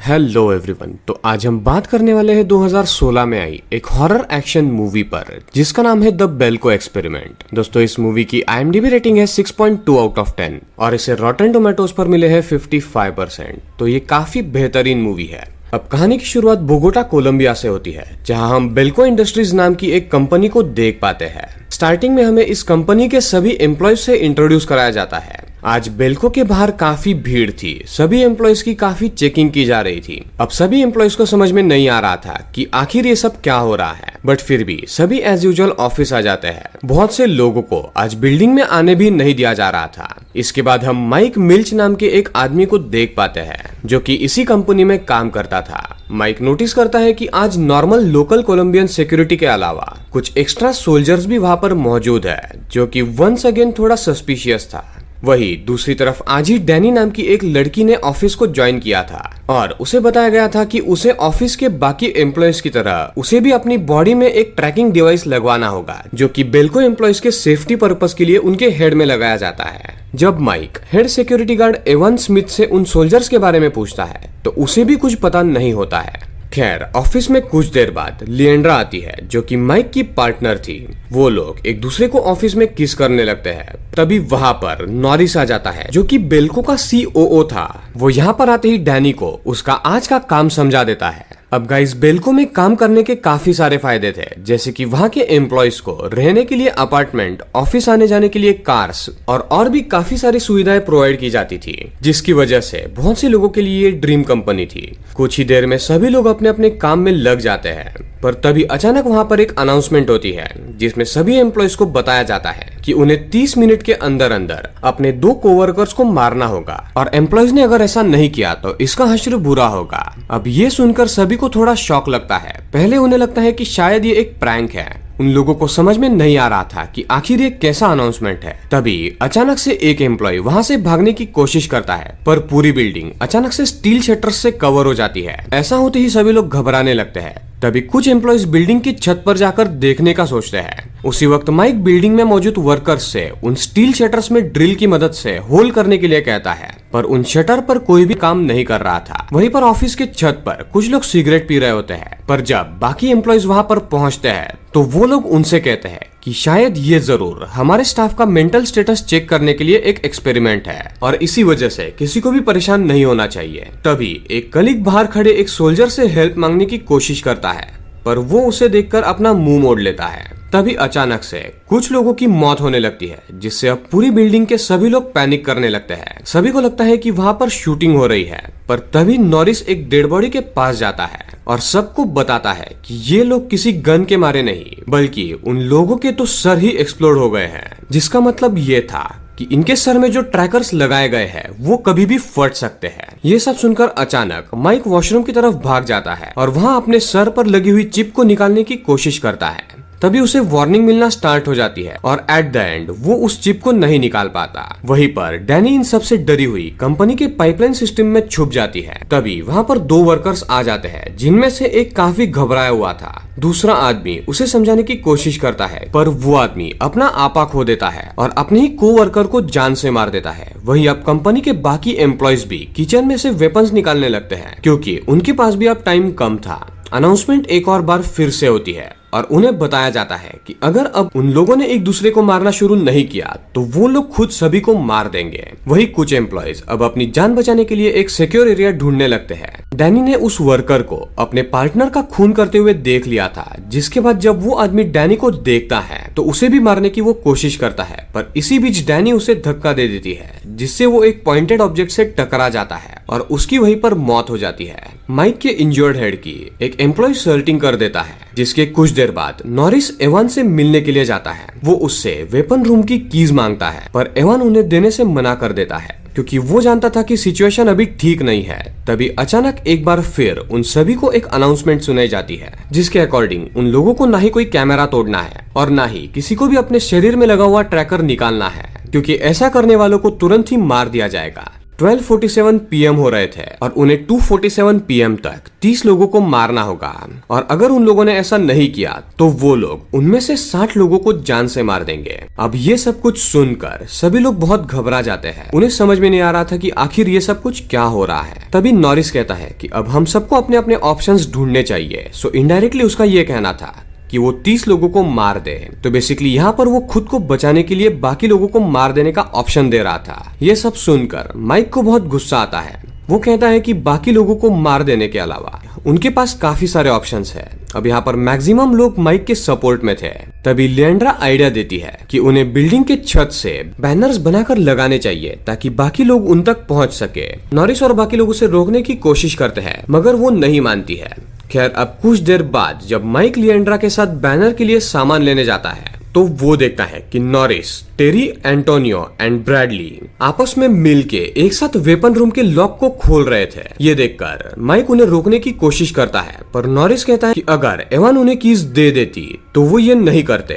Hello everyone. तो आज हम बात करने वाले हैं 2016 में आई एक हॉरर एक्शन मूवी पर जिसका नाम है द बेल्को एक्सपेरिमेंट। दोस्तों इस मूवी की IMDb रेटिंग है 6.2 आउट ऑफ 10 और इसे रॉटन टोमेटोज पर मिले हैं 55%। तो ये काफी बेहतरीन मूवी है। अब कहानी की शुरुआत बोगोटा कोलंबिया से होती है, जहां हम बेल्को इंडस्ट्रीज नाम की एक कंपनी को देख पाते हैं। स्टार्टिंग में हमें इस कंपनी के सभी एम्प्लॉयज से इंट्रोड्यूस कराया जाता है। आज बेल्को के बाहर काफी भीड़ थी, सभी एम्प्लॉयज की काफी चेकिंग की जा रही थी। अब सभी एम्प्लॉयज को समझ में नहीं आ रहा था कि आखिर ये सब क्या हो रहा है, बट फिर भी सभी एज यूजुअल ऑफिस आ जाते हैं। बहुत से लोगों को आज बिल्डिंग में आने भी नहीं दिया जा रहा था। इसके बाद हम माइक मिल्च नाम के एक आदमी को देख पाते हैं जो कि इसी कंपनी में काम करता था। माइक नोटिस करता है कि आज नॉर्मल लोकल कोलंबियन सिक्योरिटी के अलावा कुछ एक्स्ट्रा सोल्जर्स भी वहां पर मौजूद है, जो कि वंस अगेन थोड़ा सस्पिशियस था। वही दूसरी तरफ आज ही डैनी नाम की एक लड़की ने ऑफिस को ज्वाइन किया था और उसे बताया गया था कि उसे ऑफिस के बाकी एम्प्लॉयज की तरह उसे भी अपनी बॉडी में एक ट्रैकिंग डिवाइस लगवाना होगा, जो कि बेल्को एम्प्लॉयज के सेफ्टी पर्पस के लिए उनके हेड में लगाया जाता है। जब Mike head security guard Evan Smith से उन सोल्जर्स के बारे में पूछता है तो उसे भी कुछ पता नहीं होता है। खैर ऑफिस में कुछ देर बाद लिएंड्रा आती है, जो कि माइक की पार्टनर थी। वो लोग एक दूसरे को ऑफिस में किस करने लगते हैं। तभी वहां पर नॉरिस आ जाता है, जो कि बेल्को का COO था। वो यहाँ पर आते ही डैनी को उसका आज का काम समझा देता है। अब गाइस बेल्को में काम करने के काफी सारे फायदे थे, जैसे कि वहाँ के एम्प्लॉयज को रहने के लिए अपार्टमेंट, ऑफिस आने जाने के लिए कार्स और भी काफी सारी सुविधाएं प्रोवाइड की जाती थी, जिसकी वजह से बहुत से लोगों के लिए ये ड्रीम कंपनी थी। कुछ ही देर में सभी लोग अपने अपने काम में लग जाते हैं, पर तभी अचानक वहाँ पर एक अनाउंसमेंट होती है जिसमें सभी एम्प्लॉयज को बताया जाता है कि उन्हें 30 मिनट के अंदर अंदर अपने 2 कोवर्कर्स को मारना होगा और एम्प्लॉयज ने अगर ऐसा नहीं किया तो इसका हश्र बुरा होगा। अब ये सुनकर सभी को थोड़ा शॉक लगता है। पहले उन्हें लगता है कि शायद ये एक प्रैंक है। उन लोगों को समझ में नहीं आ रहा था कि आखिर ये कैसा अनाउंसमेंट है। तभी अचानक से एक एम्प्लॉय वहां से भागने की कोशिश करता है, पर पूरी बिल्डिंग अचानक से स्टील शटर्स से कवर हो जाती है। ऐसा होते ही सभी लोग घबराने लगते हैं। तभी कुछ एम्प्लॉयज बिल्डिंग की छत पर जाकर देखने का सोचते हैं। उसी वक्त माइक बिल्डिंग में मौजूद वर्कर्स से उन स्टील शटर्स में ड्रिल की मदद से होल करने के लिए कहता है, पर उन शटर पर कोई भी काम नहीं कर रहा था। वहीं पर ऑफिस के छत पर कुछ लोग सिगरेट पी रहे होते हैं, पर जब बाकी एम्प्लॉयज वहां पर पहुंचते हैं तो वो लोग उनसे कहते हैं कि शायद ये जरूर हमारे स्टाफ का मेंटल स्टेटस चेक करने के लिए एक एक्सपेरिमेंट है और इसी वजह से किसी को भी परेशान नहीं होना चाहिए। तभी एक कलीग बाहर खड़े एक सोल्जर से हेल्प मांगने की कोशिश करता है, पर वो उसे देखकर अपना मुंह मोड़ लेता है। तभी अचानक से कुछ लोगों की मौत होने लगती है, जिससे अब पूरी बिल्डिंग के सभी लोग पैनिक करने लगते हैं। सभी को लगता है कि वहां पर शूटिंग हो रही है, पर तभी नॉरिस एक डेड बॉडी के पास जाता है और सबको बताता है कि ये लोग किसी गन के मारे नहीं, बल्कि उन लोगों के तो सर ही एक्सप्लोड हो गए हैं। जिसका मतलब ये था कि इनके सर में जो ट्रैकर्स लगाए गए हैं वो कभी भी फट सकते हैं। ये सब सुनकर अचानक माइक वॉशरूम की तरफ भाग जाता है और वहाँ अपने सर पर लगी हुई चिप को निकालने की कोशिश करता है। तभी उसे वार्निंग मिलना स्टार्ट हो जाती है और एट द एंड वो उस चिप को नहीं निकाल पाता। वहीं पर डैनी इन सबसे डरी हुई कंपनी के पाइपलाइन सिस्टम में छुप जाती है। तभी वहाँ पर 2 वर्कर्स आ जाते हैं, जिनमें से एक काफी घबराया हुआ था। दूसरा आदमी उसे समझाने की कोशिश करता है, पर वो आदमी अपना आपा खो देता है और अपने ही कोवर्कर को जान से मार देता है। वहीं अब कंपनी के बाकी एम्प्लॉयज भी किचन में से वेपन्स निकालने लगते हैं, क्योंकि उनके पास भी अब टाइम कम था। अनाउंसमेंट एक और बार फिर से होती है और उन्हें बताया जाता है कि अगर अब उन लोगों ने एक दूसरे को मारना शुरू नहीं किया तो वो लोग खुद सभी को मार देंगे। वही कुछ एम्प्लॉयज अब अपनी जान बचाने के लिए एक सिक्योर एरिया ढूंढने लगते हैं। डैनी ने उस वर्कर को अपने पार्टनर का खून करते हुए देख लिया था, जिसके बाद जब वो आदमी डैनी को देखता है तो उसे भी मारने की वो कोशिश करता है, पर इसी बीच डैनी उसे धक्का दे देती है, जिससे वो एक पॉइंटेड ऑब्जेक्ट से टकरा जाता है और उसकी वहीं पर मौत हो जाती है। माइक के इंजर्ड हेड की एक एम्प्लॉय सर्टिंग कर देता है, जिसके कुछ देर बाद नॉरिस एवन से मिलने के लिए जाता है। वो उससे वेपन रूम की कीज मांगता है, पर एवन उन्हें देने से मना कर देता है, क्योंकि वो जानता था कि सिचुएशन अभी ठीक नहीं है। तभी अचानक एक बार फिर उन सभी को एक अनाउंसमेंट सुनाई जाती है, जिसके अकॉर्डिंग उन लोगों को ना ही कोई कैमरा तोड़ना है और ना ही किसी को भी अपने शरीर में लगा हुआ ट्रैकर निकालना है, क्योंकि ऐसा करने वालों को तुरंत ही मार दिया जाएगा। 12:47 PM हो रहे थे और उन्हें 2:47 PM तक 30 लोगों को मारना होगा, और अगर उन लोगों ने ऐसा नहीं किया तो वो लोग उनमें से 60 लोगों को जान से मार देंगे। अब ये सब कुछ सुनकर सभी लोग बहुत घबरा जाते हैं। उन्हें समझ में नहीं आ रहा था कि आखिर ये सब कुछ क्या हो रहा है। तभी नॉरिस कहता है कि अब हम सबको अपने अपने ऑप्शंस ढूंढने चाहिए। सो इनडायरेक्टली उसका ये कहना था कि वो 30 लोगों को मार दे। तो बेसिकली यहाँ पर वो खुद को बचाने के लिए बाकी लोगों को मार देने का ऑप्शन दे रहा था। ये सब सुनकर माइक को बहुत गुस्सा आता है। वो कहता है कि बाकी लोगों को मार देने के अलावा उनके पास काफी सारे ऑप्शंस हैं। अब यहाँ पर मैक्सिमम लोग माइक के सपोर्ट में थे। तभी लिएंड्रा आइडिया देती है कि उन्हें बिल्डिंग के छत से बैनर्स बनाकर लगाने चाहिए ताकि बाकी लोग उन तक पहुंच सके। नॉरिस और बाकी लोग उसे रोकने की कोशिश करते हैं मगर वो नहीं मानती है। खैर अब कुछ देर बाद जब माइक लिएंड्रा के साथ बैनर के लिए सामान लेने जाता है तो वो देखता है कि Norris, Terry, Antonio and Bradley आपस में मिलके एक साथ वेपन रूम के लॉक को खोल रहे थे। ये देखकर माइक उन्हें रोकने की कोशिश करता है, पर नॉरिस कहता है कि अगर एवन उन्हें कीज दे देती तो वो ये नहीं करते,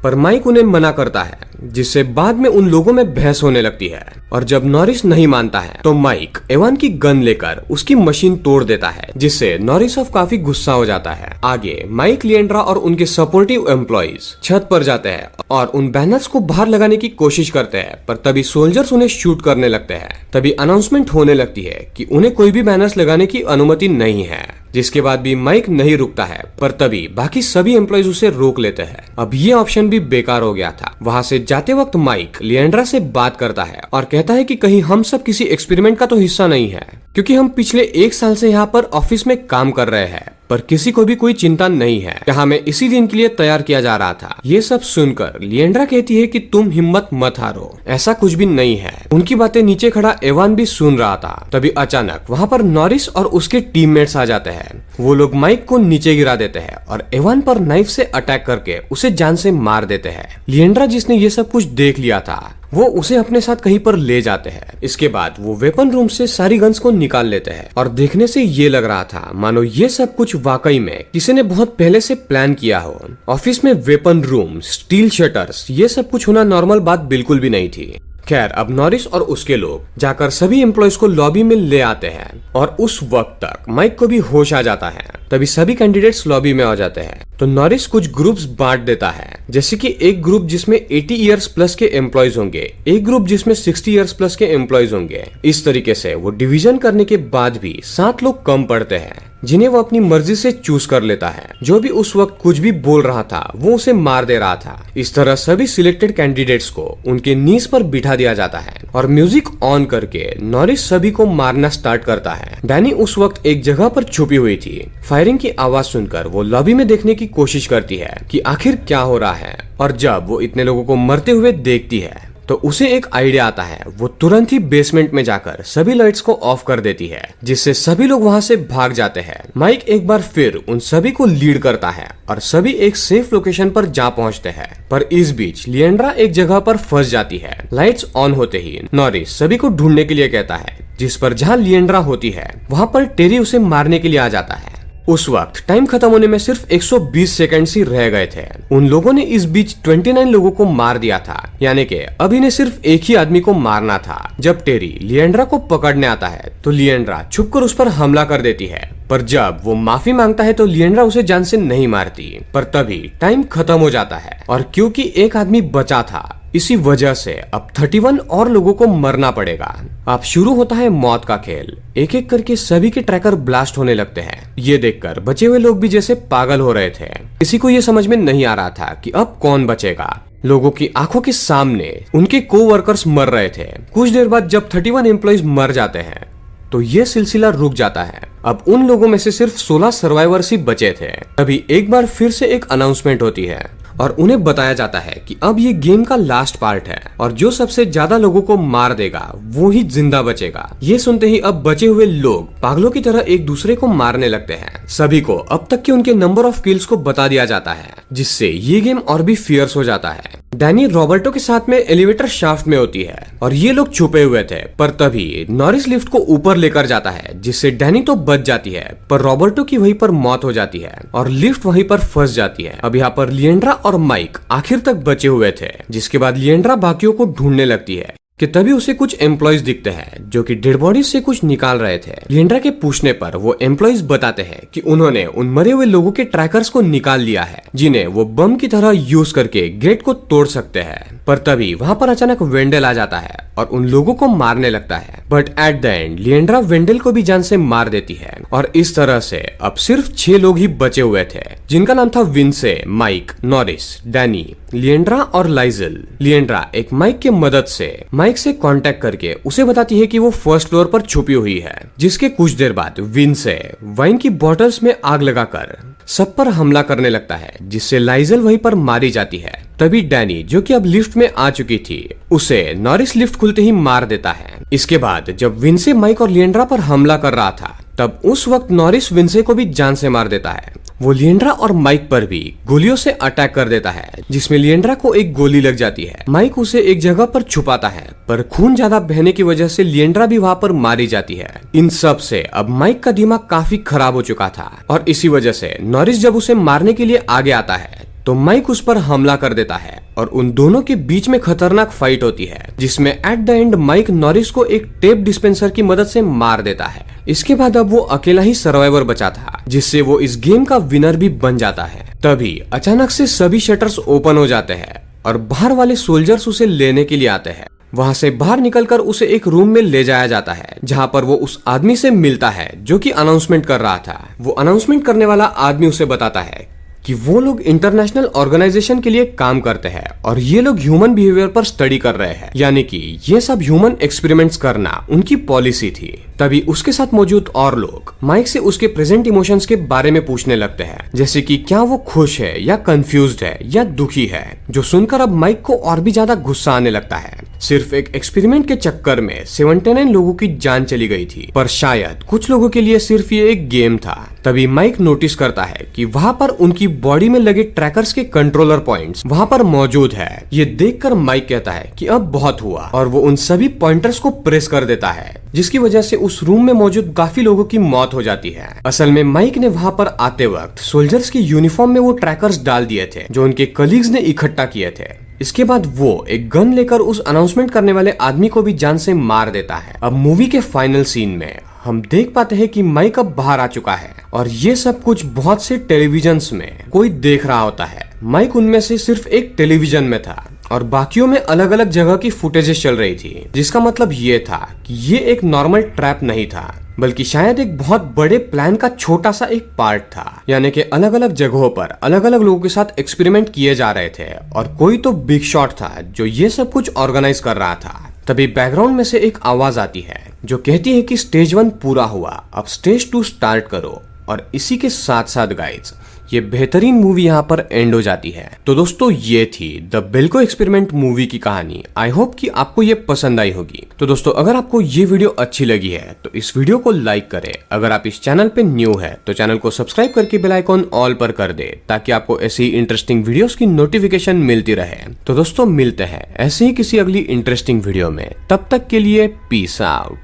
पर माइक उन्हें मना करता है, जिससे बाद में उन लोगों में बहस होने लगती है। और जब नॉरिस नहीं मानता है तो माइक एवन की गन लेकर उसकी मशीन तोड़ देता है, जिससे नॉरिस अब काफी गुस्सा हो जाता है। आगे माइक, लिएंड्रा और उनके सपोर्टिव एम्प्लॉइज छत पर जाते हैं और उन बैनर्स को बाहर लगाने की कोशिश करते हैं, पर तभी सोल्जर्स उन्हें शूट करने लगते हैं। तभी अनाउंसमेंट होने लगती है कि उन्हें कोई भी बैनर्स लगाने की अनुमति नहीं है, जिसके बाद भी माइक नहीं रुकता है, पर तभी बाकी सभी एम्प्लॉइज उसे रोक लेते हैं। अब ये ऑप्शन भी बेकार हो गया था। वहाँ से जाते वक्त माइक लिएंड्रा से बात करता है और कहता है कि कहीं हम सब किसी एक्सपेरिमेंट का तो हिस्सा नहीं है, क्योंकि हम पिछले 1 साल से यहाँ पर ऑफिस में काम कर रहे हैं, पर किसी को भी कोई चिंता नहीं है। यहाँ में इसी दिन के लिए तैयार किया जा रहा था। ये सब सुनकर लिएंड्रा कहती है कि तुम हिम्मत मत हारो, ऐसा कुछ भी नहीं है। उनकी बातें नीचे खड़ा एवान भी सुन रहा था। तभी अचानक वहाँ पर नॉरिस और उसके टीममेट्स आ जाते हैं। वो लोग माइक को नीचे गिरा देते हैं और एवान पर नाइफ से अटैक करके उसे जान से मार देते हैं। लिएंड्रा, जिसने ये सब कुछ देख लिया था, वो उसे अपने साथ कहीं पर ले जाते हैं। इसके बाद वो वेपन रूम से सारी गन्स को निकाल लेते हैं और देखने से ये लग रहा था मानो ये सब कुछ वाकई में किसी ने बहुत पहले से प्लान किया हो। ऑफिस में वेपन रूम, स्टील शटर्स, ये सब कुछ होना नॉर्मल बात बिल्कुल भी नहीं थी। खैर अब नॉरिस और उसके लोग जाकर सभी एम्प्लॉइज को लॉबी में ले आते हैं और उस वक्त तक माइक को भी होश आ जाता है। तभी सभी कैंडिडेट्स लॉबी में आ जाते हैं तो नॉरिस कुछ ग्रुप्स बांट देता है, जैसे कि एक ग्रुप जिसमें 80 इयर्स प्लस के एम्प्लॉइज होंगे, एक ग्रुप जिसमें 60 इयर्स प्लस के एम्प्लॉइज होंगे। इस तरीके से वो डिवीजन करने के बाद भी 7 लोग कम पड़ते हैं, जिन्हें वो अपनी मर्जी से चूज कर लेता है। जो भी उस वक्त कुछ भी बोल रहा था वो उसे मार दे रहा था। इस तरह सभी सिलेक्टेड कैंडिडेट्स को उनके नीज पर बिठा दिया जाता है और म्यूजिक ऑन करके नॉरिस सभी को मारना स्टार्ट करता है। डैनी उस वक्त एक जगह पर छुपी हुई थी। फायरिंग की आवाज सुनकर वो लॉबी में देखने की कोशिश करती है कि आखिर क्या हो रहा है, और जब वो इतने लोगों को मरते हुए देखती है तो उसे एक आइडिया आता है। वो तुरंत ही बेसमेंट में जाकर सभी लाइट्स को ऑफ कर देती है, जिससे सभी लोग वहां से भाग जाते हैं। माइक एक बार फिर उन सभी को लीड करता है और सभी एक सेफ लोकेशन पर जा पहुंचते हैं। पर इस बीच लिएंड्रा एक जगह पर फंस जाती है। लाइट्स ऑन होते ही नॉरिस सभी को ढूंढने के लिए कहता है, जिस पर जहाँ लिएंड्रा होती है वहाँ पर टेरी उसे मारने के लिए आ जाता है। उस वक्त टाइम खत्म होने में सिर्फ 120 सेकंड ही रह गए थे। उन लोगों ने इस बीच 29 लोगों को मार दिया था, यानी कि अब इन्हें सिर्फ एक ही आदमी को मारना था। जब टेरी लिएंड्रा को पकड़ने आता है तो लिएंड्रा छुपकर उस पर हमला कर देती है, पर जब वो माफी मांगता है तो लिएंड्रा उसे जान से नहीं मारती। पर तभी टाइम खत्म हो जाता है और क्योंकि एक आदमी बचा था, इसी वजह से अब 31 और लोगों को मरना पड़ेगा। अब शुरू होता है मौत का खेल। एक एक करके सभी के ट्रैकर ब्लास्ट होने लगते हैं। ये देखकर बचे हुए लोग भी जैसे पागल हो रहे थे। किसी को ये समझ में नहीं आ रहा था कि अब कौन बचेगा। लोगों की आंखों के सामने उनके कोवर्कर्स मर रहे थे। कुछ देर बाद जब 31 एम्प्लॉइज मर जाते हैं तो ये सिलसिला रुक जाता है। अब उन लोगों में से सिर्फ 16 सर्वाइवर्स ही बचे थे। तभी एक बार फिर से एक अनाउंसमेंट होती है और उन्हें बताया जाता है कि अब ये गेम का लास्ट पार्ट है और जो सबसे ज्यादा लोगों को मार देगा वो ही जिंदा बचेगा। ये सुनते ही अब बचे हुए लोग पागलों की तरह एक दूसरे को मारने लगते हैं। सभी को अब तक के उनके नंबर ऑफ किल्स को बता दिया जाता है, जिससे ये गेम और भी फियर्स हो जाता है। डैनी रॉबर्टो के साथ में एलिवेटर शाफ्ट में होती है और ये लोग छुपे हुए थे, पर तभी नॉरिस लिफ्ट को ऊपर लेकर जाता है, जिससे डैनी तो बच जाती है पर रॉबर्टो की वहीं पर मौत हो जाती है और लिफ्ट वहीं पर फंस जाती है। अब यहाँ पर लिएंड्रा और माइक आखिर तक बचे हुए थे, जिसके बाद लिएंड्रा बाकियों को ढूंढने लगती है। कि तभी उसे कुछ एम्प्लॉयज दिखते हैं जो कि डेड बॉडी से कुछ निकाल रहे थे। लिएंड्रा के पूछने पर वो एम्प्लॉयज बताते हैं कि उन्होंने उन मरे हुए लोगों के ट्रैकर्स को निकाल लिया है जिन्हें वो बम की तरह यूज करके गेट को तोड़ सकते हैं। पर तभी वहाँ पर अचानक वेंडल आ जाता है और उन लोगों को मारने लगता है। बट एट द एंड लिएंड्रा वेंडल को भी जान से मार देती है और इस तरह से अब सिर्फ 6 लोग ही बचे हुए थे, जिनका नाम था विंसे, माइक, नॉरिस, डैनी, लिएंड्रा और लाइजल। लिएंड्रा एक माइक की मदद से माइक से कांटेक्ट करके उसे बताती है कि वो फर्स्ट फ्लोर पर छुपी हुई है, जिसके कुछ देर बाद विंसे वाइन की बॉटल्स में आग लगाकर सब पर हमला करने लगता है, जिससे लाइजल वहीं पर मारी जाती है। तभी डैनी, जो कि अब लिफ्ट में आ चुकी थी, उसे नॉरिस लिफ्ट खुलते ही मार देता है। इसके बाद जब विंसे माइक और लिएंड्रा पर हमला कर रहा था, तब उस वक्त नॉरिस विंसे को भी जान से मार देता है। वो लिएंड्रा और माइक पर भी गोलियों से अटैक कर देता है, जिसमें लिएंड्रा को एक गोली लग जाती है। माइक उसे एक जगह पर छुपाता है, पर खून ज्यादा बहने की वजह से लिएंड्रा भी वहाँ पर मारी जाती है। इन सब से अब माइक का दिमाग काफी खराब हो चुका था और इसी वजह से नॉरिस जब उसे मारने के लिए आगे आता है तो माइक उस पर हमला कर देता है और उन दोनों के बीच में खतरनाक फाइट होती है, जिसमें at the end Mike Norris को एक टेप डिस्पेंसर की मदद से मार देता है। इसके बाद अब वो अकेला ही सर्वाइवर बचा था, जिससे वो इस गेम का विनर भी बन जाता है। तभी अचानक से सभी शटर्स ओपन हो जाते हैं और बाहर वाले सोल्जर्स उसे लेने के लिए आते हैं। वहां से बाहर निकलकर उसे एक रूम में ले जाया जाता है, जहां पर वो उस आदमी से मिलता है जो कि अनाउंसमेंट कर रहा था। वो अनाउंसमेंट करने वाला आदमी उसे बताता है कि वो लोग इंटरनेशनल ऑर्गेनाइजेशन के लिए काम करते हैं और ये लोग ह्यूमन बिहेवियर पर स्टडी कर रहे हैं, यानी कि ये सब ह्यूमन एक्सपेरिमेंट्स करना उनकी पॉलिसी थी। तभी उसके साथ मौजूद और लोग माइक से उसके प्रेजेंट इमोशंस के बारे में पूछने लगते हैं, जैसे कि क्या वो खुश है या कंफ्यूज्ड है या दुखी है, जो सुनकर अब माइक को और भी ज्यादा गुस्सा आने लगता है। सिर्फ एक एक्सपेरिमेंट के चक्कर में 79 लोगों की जान चली गई थी, पर शायद कुछ लोगों के लिए सिर्फ ये एक गेम था। तभी माइक नोटिस करता है कि वहाँ पर उनकी बॉडी में लगे ट्रैकर्स के कंट्रोलर पॉइंट्स वहाँ पर मौजूद है। ये देखकर माइक कहता है कि अब बहुत हुआ और वो उन सभी पॉइंटर्स को प्रेस कर देता है, जिसकी वजह से उस रूम में मौजूद काफी लोगों की मौत हो जाती है। असल में माइक ने वहाँ पर आते वक्त सोल्जर्स की यूनिफॉर्म में वो ट्रैकर्स डाल दिए थे जो उनके कलीग्स ने इकट्ठा किए थे। इसके बाद वो एक गन लेकर उस अनाउंसमेंट करने वाले आदमी को भी जान से मार देता है। अब मूवी के फाइनल सीन में हम देख पाते हैं कि माइक अब बाहर आ चुका है और ये सब कुछ बहुत से टेलीविजन्स में कोई देख रहा होता है। माइक उनमें से सिर्फ एक टेलीविजन में था और बाकियों में अलग अलग जगह की फुटेजेस चल रही थी, जिसका मतलब ये था कि ये एक नॉर्मल ट्रैप नहीं था, बल्कि शायद एक बहुत बड़े प्लान का छोटा सा एक पार्ट था। यानी कि अलग अलग जगहों पर अलग अलग लोगों के साथ एक्सपेरिमेंट किए जा रहे थे और कोई तो बिग शॉट था जो ये सब कुछ ऑर्गेनाइज कर रहा था। तभी बैकग्राउंड में से एक आवाज आती है जो कहती है कि स्टेज 1 पूरा हुआ, अब स्टेज 2 स्टार्ट करो। और इसी के साथ साथ गाइज ये बेहतरीन मूवी यहाँ पर एंड हो जाती है। तो दोस्तों ये थी द बेल्को एक्सपेरिमेंट मूवी की कहानी। आई होप कि आपको ये पसंद आई होगी। तो दोस्तों अगर आपको ये वीडियो अच्छी लगी है तो इस वीडियो को लाइक करें। अगर आप इस चैनल पे न्यू है तो चैनल को सब्सक्राइब करके बेल आइकॉन ऑल पर कर दे, ताकि आपको ऐसी इंटरेस्टिंग वीडियोस की नोटिफिकेशन मिलती रहे। तो दोस्तों मिलते हैं ऐसे ही किसी अगली इंटरेस्टिंग वीडियो में, तब तक के लिए पीस आउट।